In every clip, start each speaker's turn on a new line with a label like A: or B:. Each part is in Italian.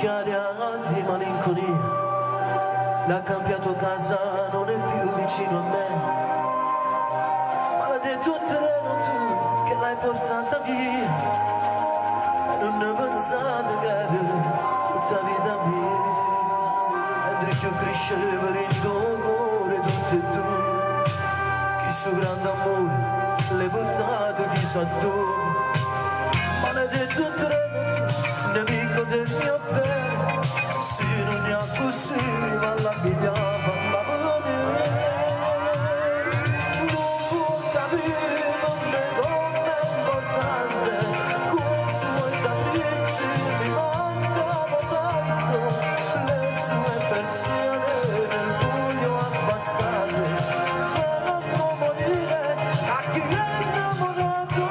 A: un'aria di malinconia, l'ha cambiato casa, non è più vicino a me. Maledetto treno tu che l'hai portata via, e non ne pensate che era tutta vita mia. Mentre io crescevo in cuore tutti e due, che suo grande amore l'hai portato chissà dove. Maledetto treno tu, nemico del mio bene, se non ne ha così ma la pigliava la mia. Non può capire come è importante, con i suoi capricci mi mancava tanto, le sue persiane nel buio abbassate fanno morire a chi è innamorato.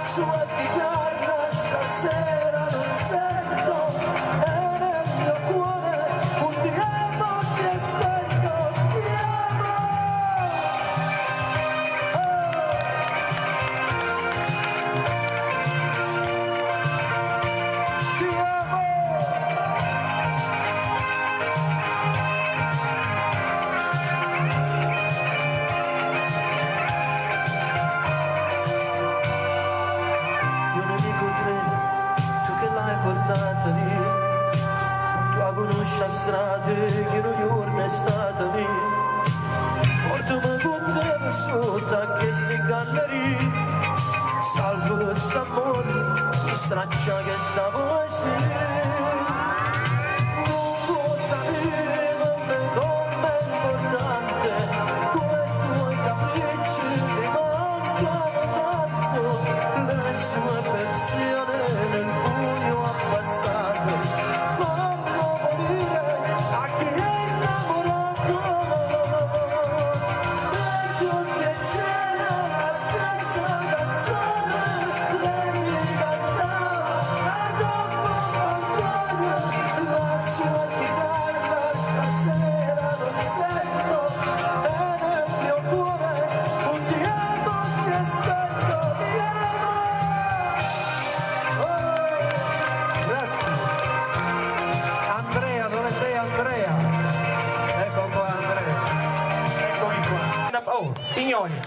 A: Sua chitarra stasera non sento, e nel mio cuore un ti amo si è spento. Ti amo, ti amo. Portata via, tu conosci a strade che non giorno è stata mia. Portami con te sotto che si galleria, salvo questo amore, straccia che sa poesia. Non può capire come è importante, come i suoi capricci mi mancano tanto, le sue persiane nel buio abbassate fanno morire a chi è innamorato. Peggio che sia la stessa canzone, lei mi cantava a dopo ancora, la sua chitarra stasera non sento, e nel mio cuore un ti amo si è spento. Ti amo. Andrea, dove sei Andrea? Ecco qua Andrea, eccomi qua.
B: Oh, signori,